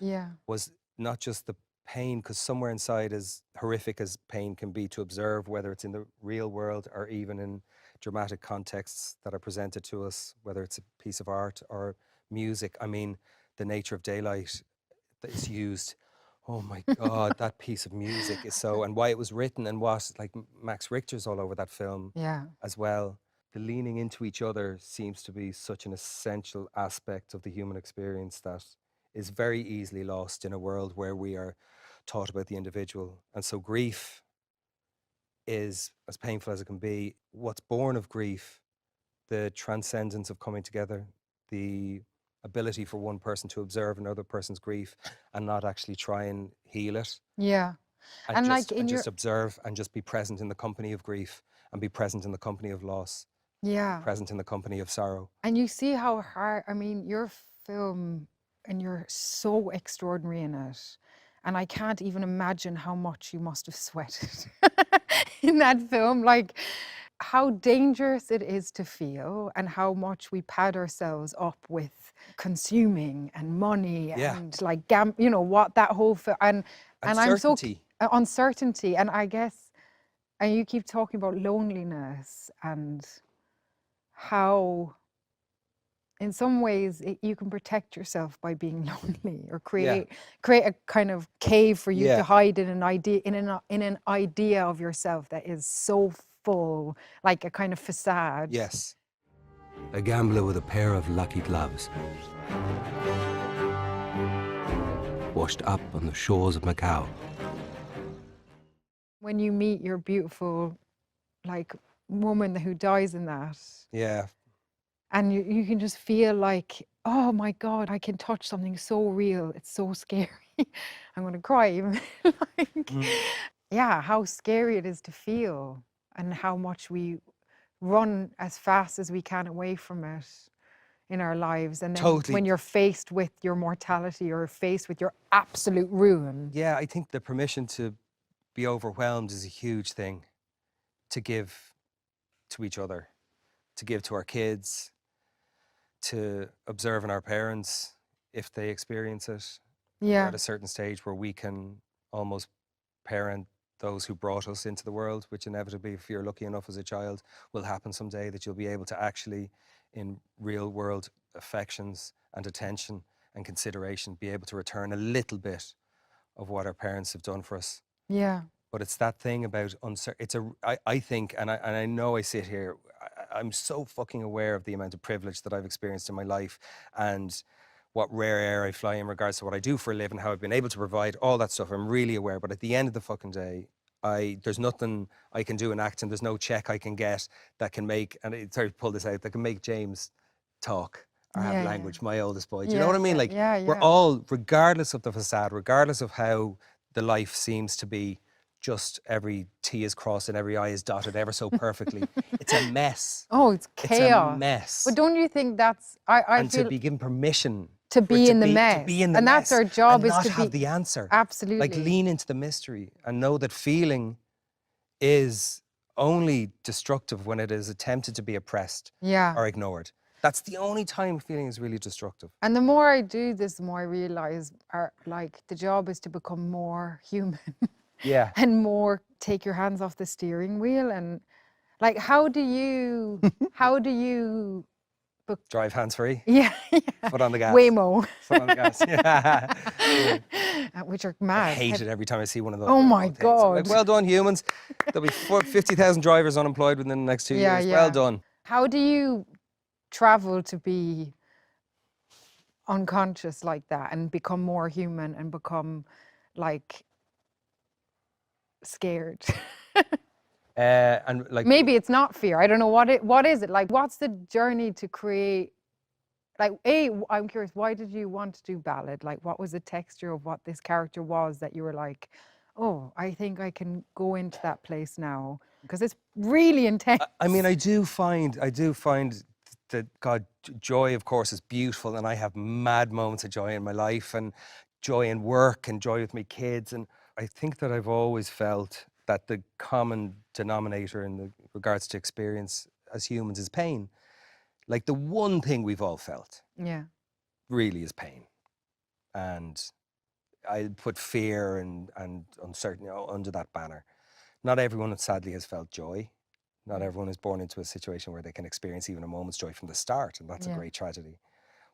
Yeah. was not just the pain, because somewhere inside, as horrific as pain can be to observe, whether it's in the real world or even in dramatic contexts that are presented to us, whether it's a piece of art or music. I mean, the nature of daylight that is used. Oh my God, that piece of music is so, and why it was written and what, like Max Richter's all over that film Yeah. as well. The leaning into each other seems to be such an essential aspect of the human experience that is very easily lost in a world where we are taught about the individual. And so grief is, as painful as it can be, what's born of grief, the transcendence of coming together, the ability for one person to observe another person's grief and not actually try and heal it, Yeah. and And like just in your, observe and just be present in the company of grief and be present in the company of loss, yeah. present in the company of sorrow. And you see how hard, I mean, your film, and you're so extraordinary in it. And I can't even imagine how much you must have sweated in that film. Like, how dangerous it is to feel, and how much we pad ourselves up with consuming and money Yeah. and like, you know, what that whole and I'm so Uncertainty. uncertainty. And I guess, and you keep talking about loneliness and how in some ways you can protect yourself by being lonely, or Yeah. create a kind of cave for you Yeah. to hide in an idea, in an idea of yourself that is so full, like a kind of facade. Yes. A gambler with a pair of lucky gloves, washed up on the shores of Macau. When you meet your beautiful, like, woman who dies in that, Yeah. and you can just feel like, oh my God, I can touch something so real. It's so scary. I'm going to cry even. Like, yeah, how scary it is to feel, and how much we run as fast as we can away from it in our lives. And then Totally. when you're faced with your mortality, or faced with your absolute ruin. Yeah, I think the permission to be overwhelmed is a huge thing to give to each other, to give to our kids, to observe in our parents if they experience it. We're Yeah. at a certain stage where we can almost parent those who brought us into the world, which inevitably, if you're lucky enough as a child, will happen someday, that you'll be able to actually, in real world affections and attention and consideration, be able to return a little bit of what our parents have done for us. Yeah. But it's that thing about I think, and I know I sit here, I'm so fucking aware of the amount of privilege that I've experienced in my life, and what rare air I fly in regards to what I do for a living, how I've been able to provide all that stuff. I'm really aware. But at the end of the fucking day, there's nothing I can do in acting. There's no check I can get that can make, and sorry to pull this out, that can make James talk or have Yeah, language, my oldest boy. Do you know yeah, what I mean? yeah, Like, yeah, we're yeah. all, regardless of the facade, regardless of how the life seems to be, just every T is crossed and every I is dotted ever so perfectly. It's a mess. Oh, it's It's a chaos. mess. But don't you think that's, I And feel, to be given permission to for it be in the to mess. be in the And that's mess our job, and is not to have be, the answer. absolutely. Like, lean into the mystery and know that feeling is only destructive when it is attempted to be oppressed Yeah. or ignored. That's the only time feeling is really destructive. And the more I do this, the more I realize, like, the job is to become more human. Yeah. And more take your hands off the steering wheel. And like, how do you Drive hands-free. yeah, yeah. Foot on the gas. Waymo. Foot on the gas. Yeah. Which are I mad. hate it every time I see one of those. Oh my things. I'm like, God. well done, humans. There'll be 50,000 drivers unemployed within the next 2 Yeah, years. yeah. Well done. How do you travel to be unconscious like that, and become more human, and become, like, scared? And like, Maybe it's not fear. I don't know what is it like. What's the journey to create? Like, I'm curious, why did you want to do ballad? Like, what was the texture of what this character was that you were like, oh, I think I can go into that place now? Because it's really intense. I mean, I do find that, God, joy, of course, is beautiful, and I have mad moments of joy in my life, and joy in work, and joy with my kids. And I think that I've always felt that the common denominator in the regards to experience as humans is pain. Like, the one thing we've all felt Yeah. really is pain. And I put fear and uncertainty under that banner. Not everyone, sadly, has felt joy. Not everyone is born into a situation where they can experience even a moment's joy from the start, and that's a Yeah. great tragedy.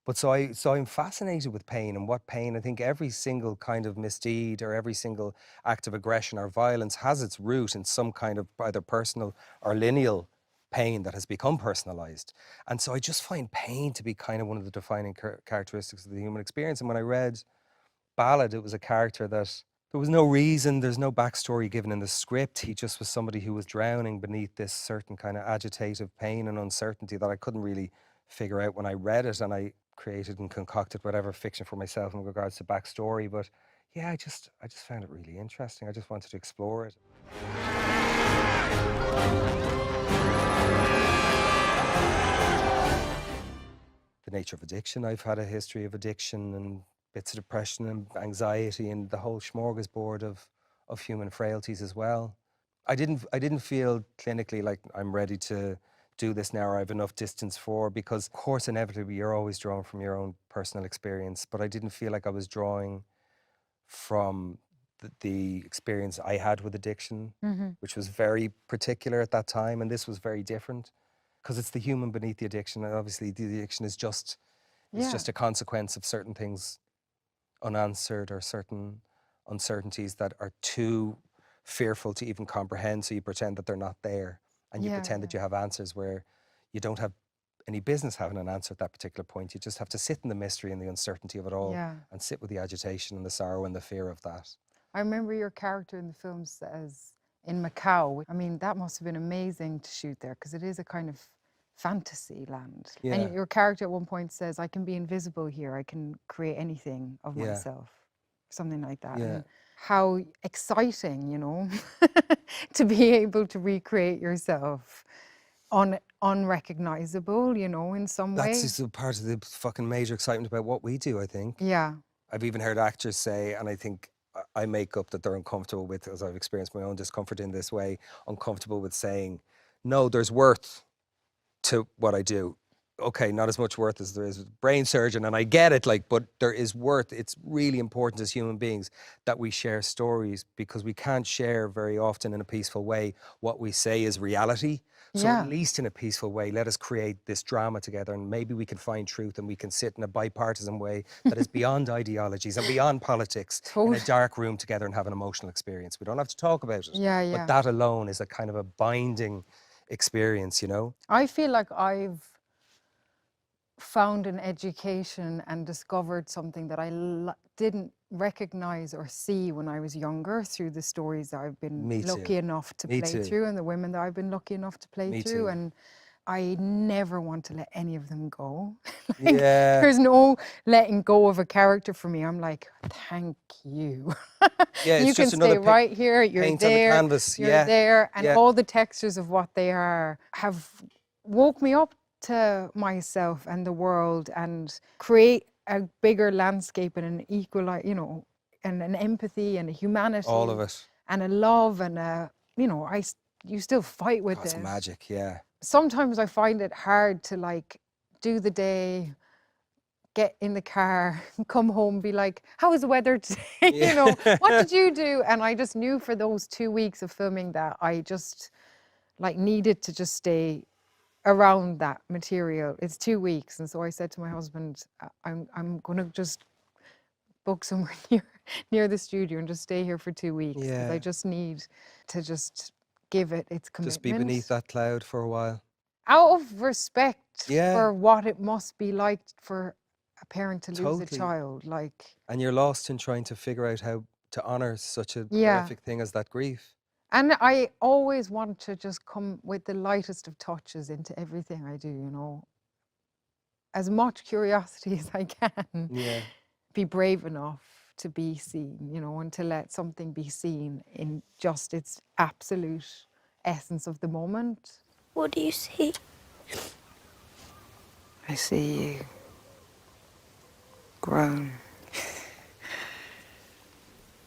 But so I'm fascinated with pain, and what pain, I think every single kind of misdeed or every single act of aggression or violence has its root in some kind of either personal or lineal pain that has become personalized. And so I just find pain to be kind of one of the defining characteristics of the human experience. And when I read Ballad, it was a character that there was no reason, there's no backstory given in the script. He just was somebody who was drowning beneath this certain kind of agitative pain and uncertainty that I couldn't really figure out when I read it, and I created and concocted whatever fiction for myself in regards to backstory. But yeah, I just found it really interesting. I just wanted to explore it. The nature of addiction. I've had a history of addiction and bits of depression and anxiety and the whole smorgasbord of human frailties as well. I didn't feel clinically like I'm ready to do this now, or I have enough distance for, because of course inevitably you're always drawing from your own personal experience, but I didn't feel like I was drawing from the experience I had with addiction, which was very particular at that time, and this was very different because it's the human beneath the addiction, and obviously the addiction is just a consequence of certain things unanswered or certain uncertainties that are too fearful to even comprehend, so you pretend that they're not there, and you pretend that you have answers where you don't have any business having an answer at that particular point. You just have to sit in the mystery and the uncertainty of it all, and sit with the agitation and the sorrow and the fear of that. I remember your character in the film says in Macau, I mean, that must have been amazing to shoot there because it is a kind of fantasy land. Yeah. And your character at one point says, I can be invisible here. I can create anything of myself. Something like that. Yeah. And how exciting, you know, to be able to recreate yourself unrecognizable, you know, in some way. That's just a part of the fucking major excitement about what we do, I think. Yeah. I've even heard actors say, and I think I make up that they're uncomfortable with, as I've experienced my own discomfort in this way, uncomfortable with saying, no, there's worth to what I do. Okay, not as much worth as there is with a brain surgeon, and I get it, like, but there is worth. It's really important as human beings that we share stories, because we can't share very often in a peaceful way what we say is reality. So at least in a peaceful way, let us create this drama together, and maybe we can find truth, and we can sit in a bipartisan way that is beyond ideologies and beyond politics in a dark room together and have an emotional experience. We don't have to talk about it, but that alone is a kind of a binding experience, you know? I feel like I've found an education and discovered something that I didn't recognize or see when I was younger through the stories that I've been lucky enough to play through, and the women that I've been lucky enough to play through. And I never want to let any of them go. There's no letting go of a character for me. I'm like, thank you. You can stay right here, you're there, on the canvas. you're there. And all the textures of what they are have woke me up to myself and the world, and create a bigger landscape and an equal, you know, and an empathy and a humanity. All of it. And a love and a, you know, you still fight with it. It's magic, yeah. Sometimes I find it hard to like do the day, get in the car, come home, be like, how was the weather today? You know, what did you do? And I just knew for those 2 weeks of filming that I just like needed to just stay around that material. It's 2 weeks. And so I said to my husband, I'm going to just book somewhere near the studio and just stay here for 2 weeks. Because I just need to just give it its commitment. Just be beneath that cloud for a while. Out of respect for what it must be like for a parent to lose a child. Like, and you're lost in trying to figure out how to honor such a horrific thing as that grief. And I always want to just come with the lightest of touches into everything I do, you know. As much curiosity as I can. Yeah. Be brave enough to be seen, you know, and to let something be seen in just its absolute essence of the moment. What do you see? I see you grown,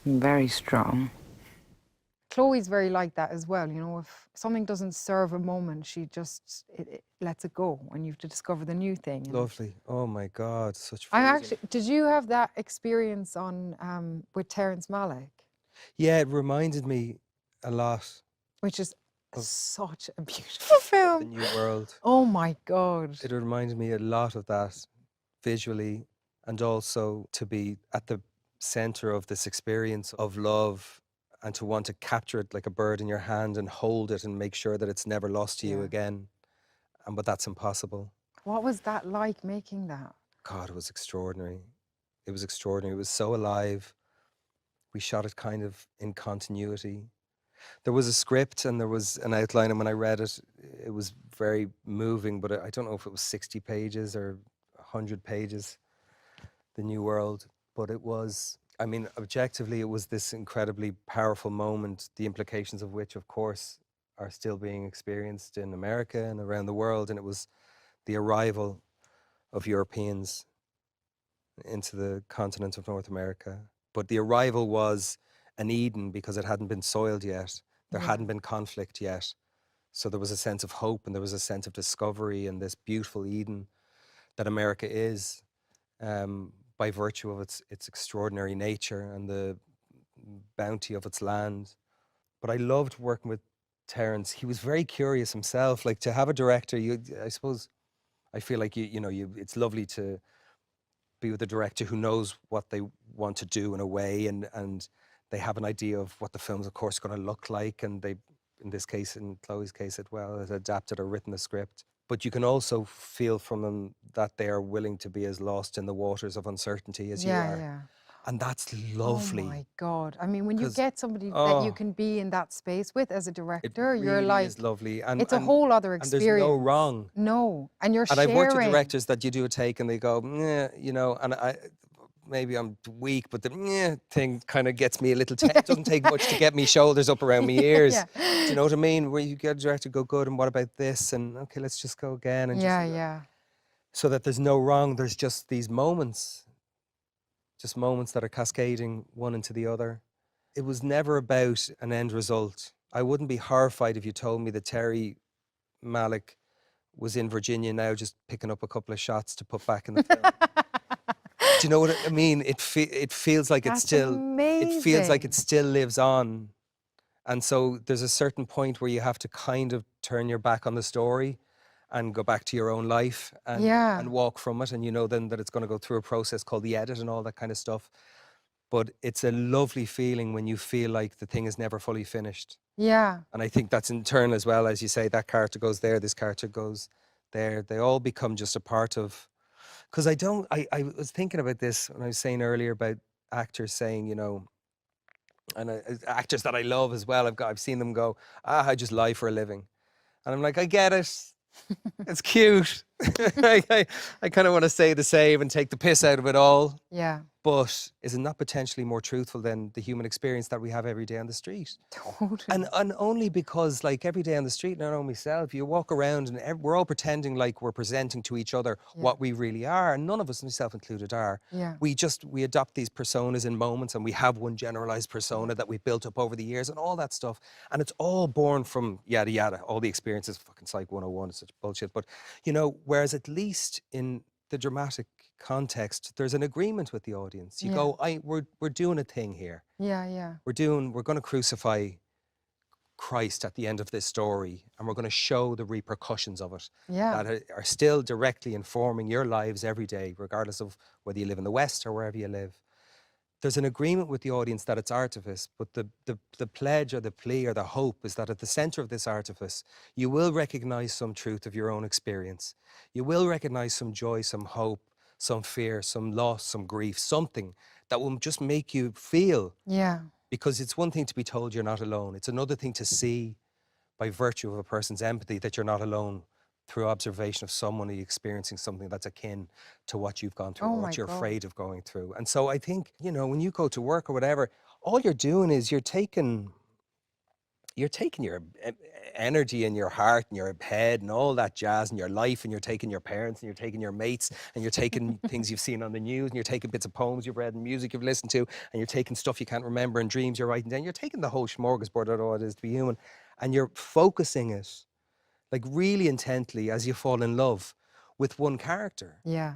very strong. Chloe's very like that as well. You know, if something doesn't serve a moment, she just it lets it go, and you have to discover the new thing. And Lovely. Oh my God, such I freedom. actually, did you have that experience on with Terrence Malick, Yeah, it reminded me a lot which is of such a beautiful the film? New World. Oh my God. It reminded me a lot of that visually, and also to be at the center of this experience of love and to want to capture it like a bird in your hand and hold it and make sure that it's never lost to you Yeah. again. But that's impossible. What was that like making that? God, it was extraordinary. It was extraordinary. It was so alive. We shot it kind of in continuity. There was a script and there was an outline, and when I read it, it was very moving, but I don't know if it was 60 pages or 100 pages, The New World. But it was, I mean, objectively, it was this incredibly powerful moment, the implications of which, of course, are still being experienced in America and around the world. And it was the arrival of Europeans into the continent of North America. But the arrival was an Eden because it hadn't been soiled yet. There Yeah. hadn't been conflict yet. So there was a sense of hope and there was a sense of discovery in this beautiful Eden that America is, by virtue of its extraordinary nature and the bounty of its land. But I loved working with Terence. He was very curious himself. Like, to have a director, I suppose, I feel like it's lovely to be with a director who knows what they want to do in a way, and they have an idea of what the film's, of course, going to look like, and they, in this case, in Chloe's case, has adapted or written a script. But you can also feel from them that they are willing to be as lost in the waters of uncertainty as you Yeah, are. yeah. And that's Oh lovely. my God. I mean, when you 'Cause, get somebody that you oh, can be in that space with as a it director, you're really like, is lovely. And it's a whole other and there's no experience. wrong. No. And you're And I've worked with sharing. directors that you do a take and they go, "Meh," and maybe I'm weak, but the "meh" thing kind of gets me a little, it doesn't take much to get me shoulders up around my ears. Yeah. Do you know what I mean? Where you get a director go, good, and what about this? And okay, let's just go again. And Yeah, just, yeah. so that there's no wrong, there's just these moments, just moments that are cascading one into the other. It was never about an end result. I wouldn't be horrified if you told me that Terry Malick was in Virginia now just picking up a couple of shots to put back in the film. Do you know what I mean? It feels like That's it feels like amazing. it still lives on. And so there's a certain point where you have to kind of turn your back on the story and go back to your own life Yeah. and walk from it. And you know then that it's going to go through a process called the edit and all that kind of stuff. But it's a lovely feeling when you feel like the thing is never fully finished. Yeah. And I think that's in turn as well, as you say, that character goes there, this character goes there. They all become just a part of, because I was thinking about this when I was saying earlier about actors saying, and actors that I love as well, I've seen them go, I just lie for a living. And I'm like, I get it. It's cute. I kind of want to say the same and take the piss out of it all. Yeah. But is it not potentially more truthful than the human experience that we have every day on the street? Totally. And only because, like, every day on the street, not only myself, you walk around and we're all pretending like we're presenting to each other what we really are, and none of us, myself included, are. Yeah. We adopt these personas in moments, and we have one generalized persona that we built up over the years and all that stuff. And it's all born from yada yada, all the experiences, fucking Psych 101, it's such bullshit. But, whereas at least in the dramatic context, there's an agreement with the audience. You go, we're doing a thing here. Yeah, yeah. We're going to crucify Christ at the end of this story, and we're going to show the repercussions of it Yeah. that are still directly informing your lives every day, regardless of whether you live in the West or wherever you live. There's an agreement with the audience that it's artifice, but the pledge or the plea or the hope is that at the center of this artifice, you will recognize some truth of your own experience. You will recognize some joy, some hope, some fear, some loss, some grief, something that will just make you feel. Yeah. Because it's one thing to be told you're not alone. It's another thing to see, by virtue of a person's empathy, that you're not alone through observation of someone experiencing something that's akin to what you've gone through Oh or my what you're God. afraid of going through. And so I think, when you go to work or whatever, all you're doing is you're taking your energy in your heart and your head and all that jazz and your life, and you're taking your parents and you're taking your mates and you're taking things you've seen on the news and you're taking bits of poems you've read and music you've listened to and you're taking stuff you can't remember and dreams you're writing down. You're taking the whole smorgasbord of what it is to be human, and you're focusing it like really intently as you fall in love with one character. Yeah.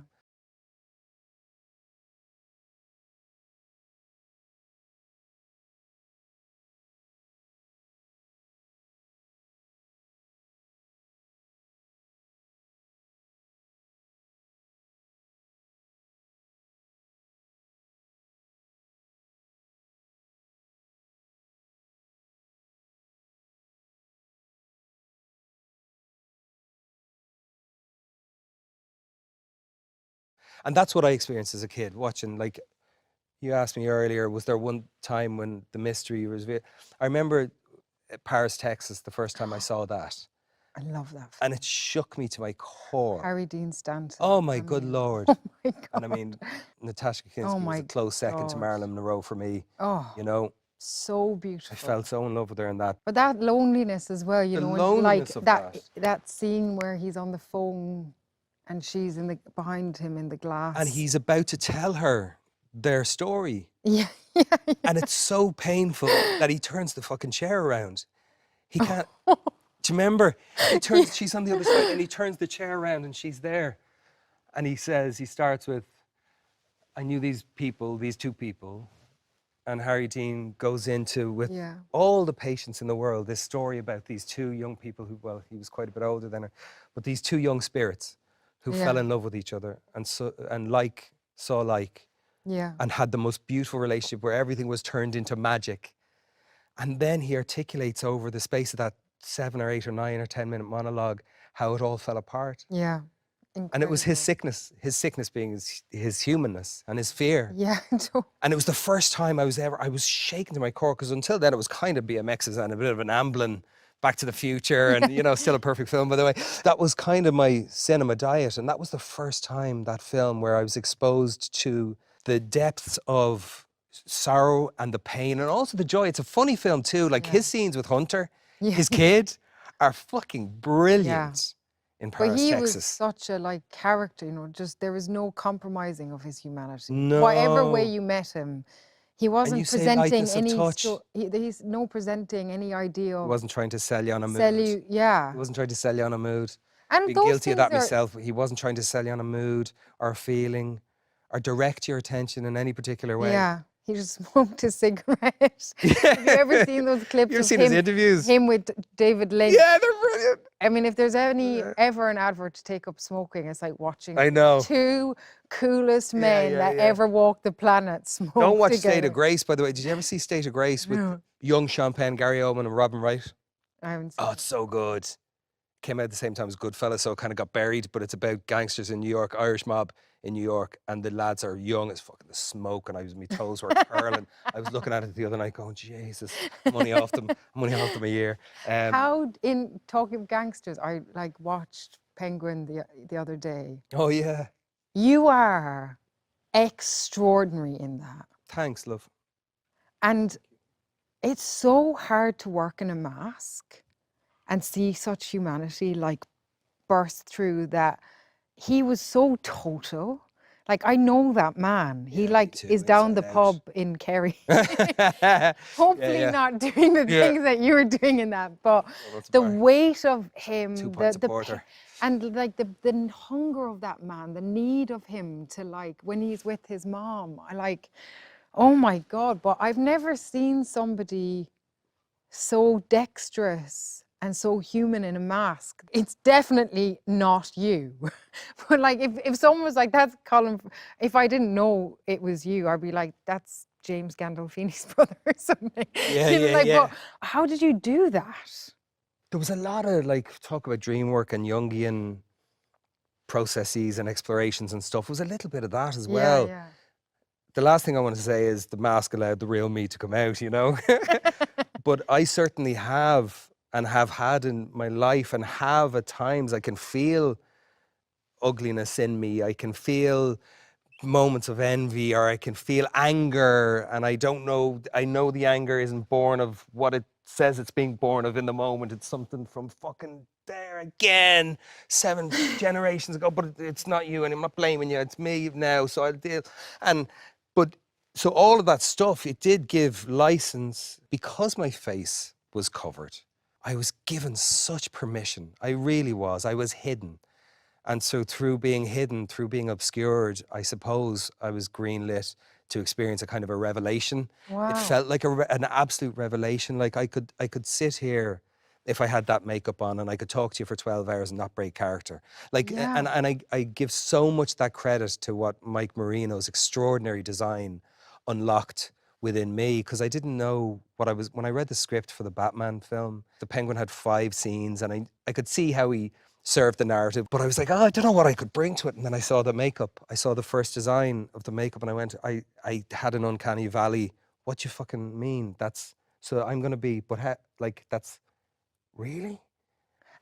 And that's what I experienced as a kid watching. Like, you asked me earlier, was there one time when the mystery was I remember Paris, Texas, the first time I saw that. I love that film. And it shook me to my core. Harry Dean Stanton. Oh my I good mean, Lord. Oh my God. And I mean, Natasha Kinski Oh was my a close second to God. Marilyn Monroe for me. Oh, You know, so I beautiful. felt so in love with her in that. But that loneliness as well, you The know, and like loneliness of that scene where he's on the phone and she's in the behind him in the glass. And he's about to tell her their story. Yeah. And it's so painful that he turns the fucking chair around. He can't. Do you remember? He turns, she's on the other side, and he turns the chair around and she's there. And he starts with, I knew these people, these two people. And Harry Dean goes into, with all the patience in the world, this story about these two young people who, well, he was quite a bit older than her, but these two young spirits who fell in love with each other and saw like, and had the most beautiful relationship where everything was turned into magic. And then he articulates over the space of that 7 or 8 or 9 or 10 minute monologue how it all fell apart. Yeah. Incredible. And it was his sickness being his humanness and his fear. Yeah. And it was the first time I was shaken to my core, because until then it was kind of BMXs and a bit of an Amblin, Back to the Future, and you know, still a perfect film, by the way. That was kind of my cinema diet, and that was the first time, that film, where I was exposed to the depths of sorrow and the pain and also the joy. It's a funny film too. Like his scenes with Hunter, his kid, are fucking brilliant. In Paris, but he Texas. was such a like character, you know, just there was no compromising of his humanity. No. Whatever way you met him, he wasn't presenting any he's no presenting any idea of, he wasn't trying to sell you on a mood. He wasn't trying to sell you on a mood. And being guilty of that myself. He wasn't trying to sell you on a mood or a feeling or direct your attention in any particular way. Yeah. He just smoked a cigarette. Have you ever seen those clips You've of seen his interviews? Him with David Lynch. Yeah, they're brilliant. I mean, if there's ever an advert to take up smoking, it's like watching two coolest men that ever walked the planet smoke Don't watch together. State of Grace, by the way. Did you ever see State of Grace with young Sean Penn, Gary Oldman and Robin Wright? I haven't seen it. It's so good. Came out at the same time as Goodfellas, so it kind of got buried, but it's about gangsters in New York, Irish mob in New York, and the lads are young as fucking the smoke, and my toes were curling. I was looking at it the other night going, Jesus, money off them a year. How, in talking of gangsters, I like watched Penguin the other day. Oh yeah. You are extraordinary in that. Thanks, love. And it's so hard to work in a mask and see such humanity like burst through that. He was so total. Like, I know that man. He is down the pub in Kerry. Hopefully not doing the things that you were doing in that, but the weight of him, and like the hunger of that man, the need of him to like, when he's with his mom, I like, oh my God, but I've never seen somebody so dexterous and so human in a mask. It's definitely not you. But like, if someone was like, that's Colin, if I didn't know it was you, I'd be like, that's James Gandolfini's brother or something. But how did you do that? There was a lot of like talk about dream work and Jungian processes and explorations and stuff. It was a little bit of that as well. The last thing I want to say is the mask allowed the real me to come out, you know? But I certainly have, and have had in my life, and have at times, I can feel ugliness in me. I can feel moments of envy, or I can feel anger, and I don't know, I know the anger isn't born of what it says it's being born of in the moment. It's something from fucking there again, 7 generations ago, but it's not you, and I'm not blaming you. It's me now, so I'll deal. But so all of that stuff, it did give license because my face was covered. I was given such permission. I really was. I was hidden. And so through being hidden, through being obscured, I suppose I was greenlit to experience a kind of a revelation. Wow. It felt like an absolute revelation. Like I could sit here if I had that makeup on and I could talk to you for 12 hours and not break character. Like, Yeah. and I give so much that credit to what Mike Marino's extraordinary design unlocked within me, because I didn't know what I was, when I read the script for the Batman film, the Penguin had 5 scenes and I could see how he served the narrative, but I was like, oh, I don't know what I could bring to it. And then I saw the makeup. I saw the first design of the makeup and I went, I had an uncanny valley. What do you fucking mean? That's, so I'm going to be, but like, that's really?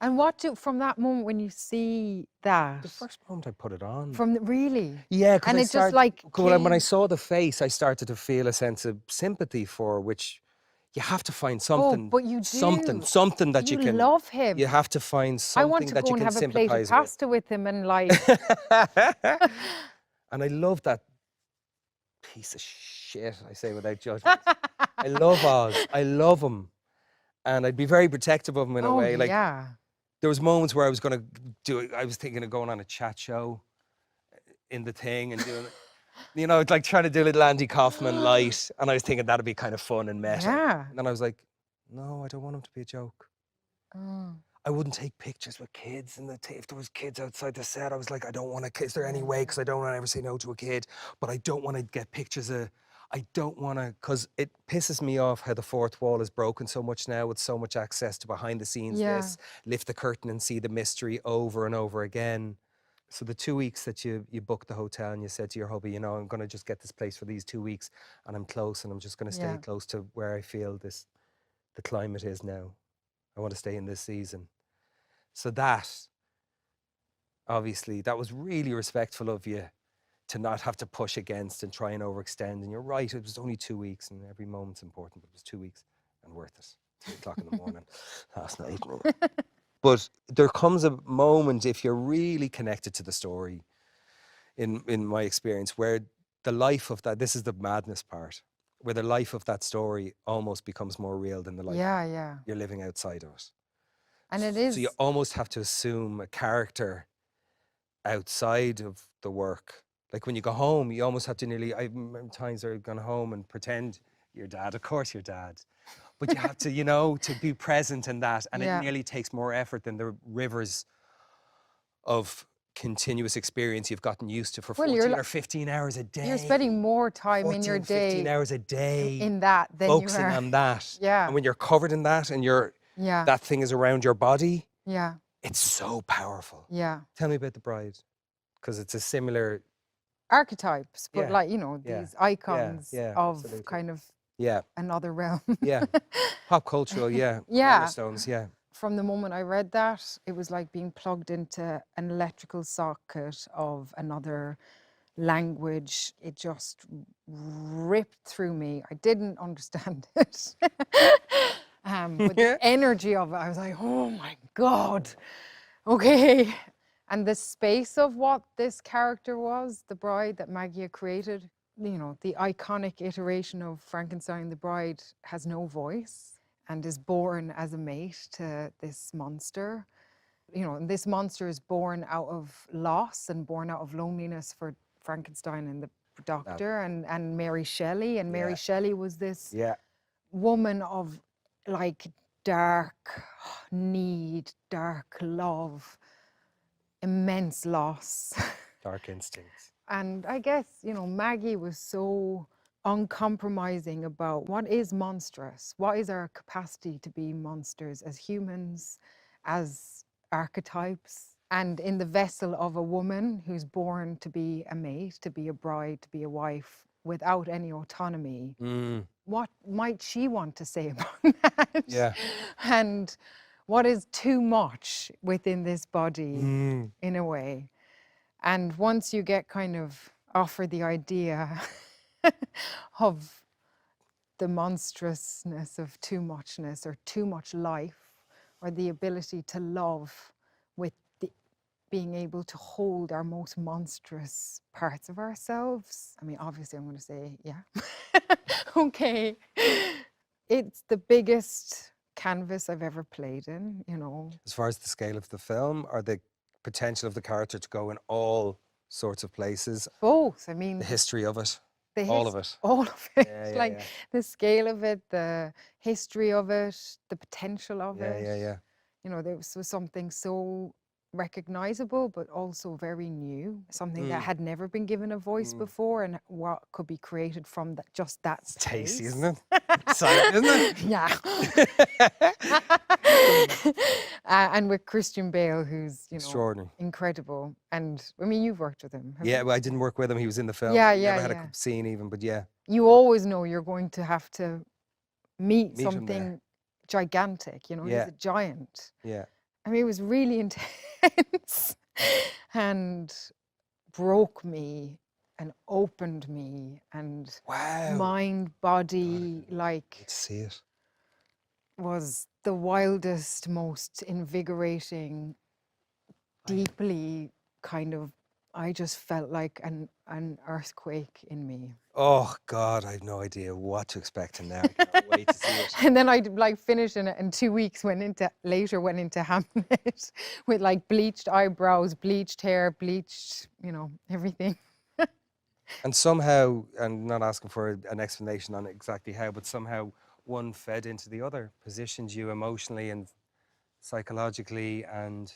And what do, from that moment when you see that, The first moment I put it on. really? Yeah, because And I it started, just like when I came. saw the face, I started to feel a sense of sympathy for, which you have to find Oh, something, but you do. something that you You can, love him. you have to find I want something to that go you and can have a plate of sympathize with. pasta with him and like. And I love that piece of shit, I say without judgment. I love Oz. I love him. And I'd be very protective of him in a Oh way. Like, yeah. there was moments where I was going to do it. I was thinking of going on a chat show in the thing and doing, you know, like trying to do a little Andy Kaufman light. And I was thinking that'd be kind of fun and meta. Yeah. And then I was like, no, I don't want him to be a joke. Oh. I wouldn't take pictures with kids, and if there was kids outside the set, I was like, I don't want to. Is there any way? Because I don't want to ever say no to a kid, but I don't want to get pictures of. I don't want to, because it pisses me off how the fourth wall is broken so much now, with so much access to behind the scenes. Yeah. This, lift the curtain and see the mystery over and over again. So the 2 weeks that you booked the hotel and you said to your hubby, you know, I'm going to just get this place for these 2 weeks, and I'm close, and I'm just going to stay Yeah. close to where I feel the climate is now. I want to stay in this season. So that, obviously, that was really respectful of you to not have to push against and try and overextend. And you're right, it was only 2 weeks, and every moment's important, but it was 2 weeks and worth it. 3 o'clock in the morning last night. But there comes a moment, if you're really connected to the story, in my experience, where the life of that, this is the madness part, where the life of that story almost becomes more real than the life Yeah. you're living outside of it. And it is. So you almost have to assume a character outside of the work. Like when you go home, you almost have to nearly, I remember times I've gone home and pretend you're dad. Of course you're dad. But you have to, you know, to be present in that. And Yeah. it nearly takes more effort than the rivers of continuous experience you've gotten used to for Well, 14 or 15 hours a day. You're spending more time in your 15 day hours a day in that than you focusing are. on that. Yeah. And when you're covered in that and Yeah. that thing is around your body, Yeah. it's so powerful. Yeah. Tell me about The Bride, because it's a similar Archetypes, but Yeah, like, you know, yeah, these icons yeah, of absolutely. kind of yeah, another realm. yeah, pop cultural, yeah, Yeah. cornerstones, yeah, From the moment I read that, it was like being plugged into an electrical socket of another language. It just ripped through me. I didn't understand it. But the energy of it, I was like, oh my God, okay. And the space of what this character was, the bride that Maggie had created, you know, the iconic iteration of Frankenstein, the bride has no voice and is born as a mate to this monster. You know, and this monster is born out of loss and born out of loneliness for Frankenstein and the doctor and Mary Shelley. And Mary Shelley was this woman of like dark need, dark love, immense loss. dark instincts. And I guess, you know, Maggie was so uncompromising about what is monstrous, what is our capacity to be monsters as humans, as archetypes, and in the vessel of a woman who's born to be a mate, to be a bride, to be a wife, without any autonomy. What might she want to say about that? Yeah. And what is too much within this body, in a way? And once you get kind of offered the idea of the monstrousness of too muchness or too much life, or the ability to love with being able to hold our most monstrous parts of ourselves. I mean, obviously I'm going to say, yeah. Okay. It's the biggest canvas I've ever played in, you know. As far as the scale of the film, or the potential of the character to go in all sorts of places, Both. I mean, the history of it, the all of it. all of it. Yeah, yeah, Like yeah. the scale of it, the history of it, the potential of Yeah, it. yeah, yeah. You know, there was something so recognizable, but also very new, something that had never been given a voice before, and what could be created from that, just that It's space. tasty, isn't it? Exciting, isn't it? Yeah. And with Christian Bale, who's, you know, Extraordinary. incredible. And I mean, you've worked with him, haven't Yeah, you? well, I didn't work with him. He was in the film. Yeah, We never had yeah. a scene even, but yeah. You always know you're going to have to meet Meet him there. something gigantic, you know, he's Yeah. a giant. Yeah. I mean, it was really intense and broke me and opened me, and Wow. mind, body, like, Let's see it. was the wildest, most invigorating, deeply kind of, I just felt like an earthquake in me. Oh God, I have no idea what to expect now. I can't wait to see it. And then I like finished in it, and 2 weeks went into Hamlet with like bleached eyebrows, bleached hair, bleached, you know, everything. And somehow, and not asking for an explanation on exactly how, but somehow one fed into the other, positioned you emotionally and psychologically and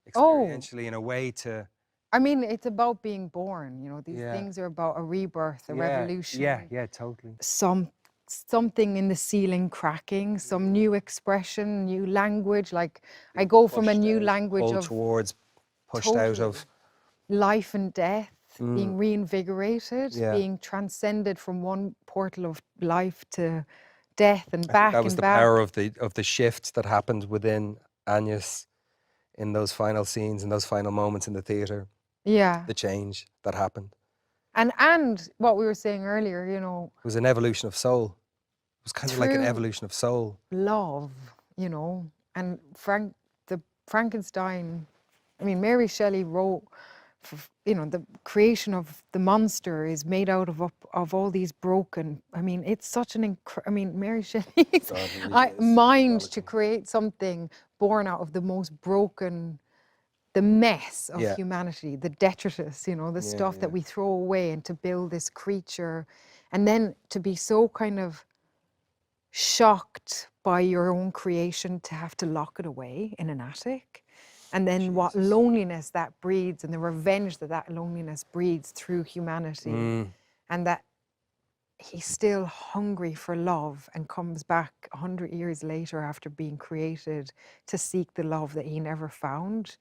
experientially in a way to. I mean, it's about being born, you know, these Yeah. things are about a rebirth, a revolution. Yeah, totally. Something in the ceiling cracking, some new expression, new language. Like I go from a new language pulled of towards, pushed out totally of. life and death, being reinvigorated, Yeah. being transcended from one portal of life to death and I think back that was and the back. power of the shift that happened within Agnes in those final scenes, in those final moments in the theatre. Yeah. The change that happened. And what we were saying earlier, you know, It was an evolution of soul. It was kind of like an True. evolution of soul. love, you know, and the Frankenstein, I mean, Mary Shelley wrote, you know, the creation of the monster is made out of all these broken, I mean, it's such an I mean, Mary Shelley's God, it really is. mind to Quality. create something born out of the most broken, the mess of Yeah. humanity, the detritus, you know, the Yeah, stuff that yeah. we throw away, and to build this creature, and then to be so kind of shocked by your own creation to have to lock it away in an attic, and then what Jesus. loneliness that breeds, and the revenge that loneliness breeds through humanity, and that he's still hungry for love and comes back 100 years later after being created to seek the love that he never found.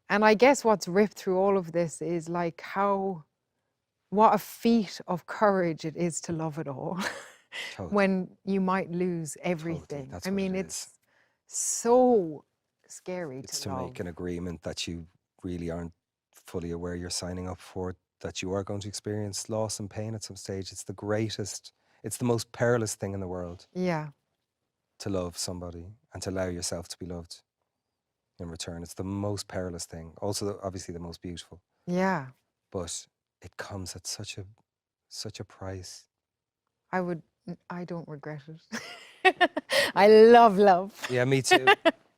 And I guess what's ripped through all of this is like what a feat of courage it is to love it all. Totally. When you might lose everything. That's I what mean, it it's is. so scary It's to to love. make an agreement that you really aren't fully aware you're signing up for, that you are going to experience loss and pain at some stage. It's the greatest, it's the most perilous thing in the world Yeah. to love somebody and to allow yourself to be loved in return. It's the most perilous thing. Also, obviously, the most beautiful. Yeah. But it comes at such a price. I don't regret it. I love love. Yeah, me too.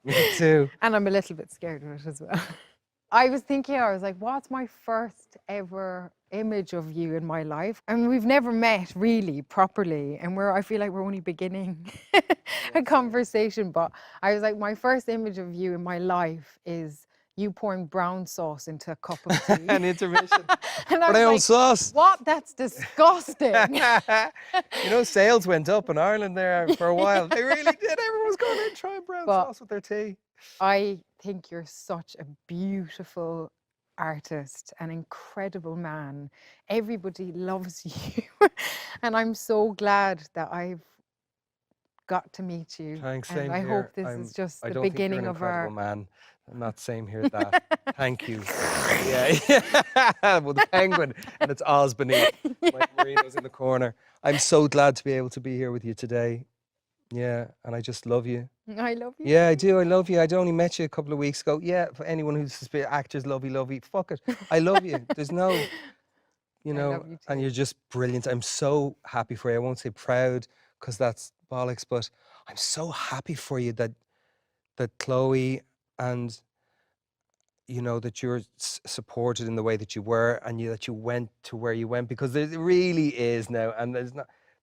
Me too. And I'm a little bit scared of it as well. I was like, what's my first ever image of you in my life? I mean, we've never met really properly, and I feel like we're only beginning a conversation, but I was like, my first image of you in my life is you pouring brown sauce into a cup of tea. An intermission. And I was Brown like, sauce. what? That's disgusting. You know, sales went up in Ireland there for a while. They really did. Everyone was going in trying brown sauce with their tea. I think you're such a beautiful artist, an incredible man. Everybody loves you. And I'm so glad that I've got to meet you. Thanks, and same I here. hope this is just I the don't beginning think of you're an our... incredible man. I'm not same here that. Thank you. Yeah. Well, the penguin, and it's Oz beneath. Mike Marino's in the corner. I'm so glad to be able to be here with you today. Yeah, and I just love you. I love you. Yeah, I do. I love you. I'd only met you a couple of weeks ago. Yeah, for anyone who's actors, lovey, fuck it. I love you. There's no, you I know, love you and too. you're just brilliant. I'm so happy for you. I won't say proud because that's bollocks, but I'm so happy for you that Chloe and you know that you're supported in the way that you were and that you went to where you went because there really is now, and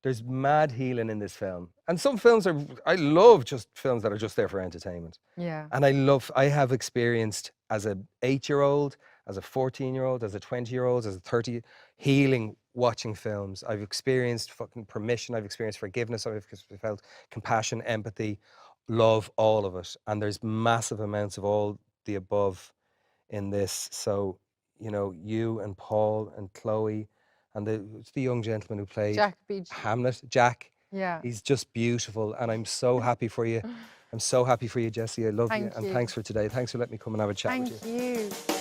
there's mad healing in this film. And some films are, I love just films that are just there for entertainment. Yeah. And I have experienced as a 8-year-old, as a 14-year-old, as a 20-year-old, as a 30, healing watching films. I've experienced fucking permission, I've experienced forgiveness, I've felt compassion, empathy, love, all of it. And there's massive amounts of all the above in this. So, you know, you and Paul and Chloe and the young gentleman who played Jack Beach. Hamlet, Jack. Yeah. He's just beautiful, and I'm so happy for you. I'm so happy for you, Jessie. I love you, Thank and you. thanks for today. Thanks for letting me come and have a chat with you. Thank you.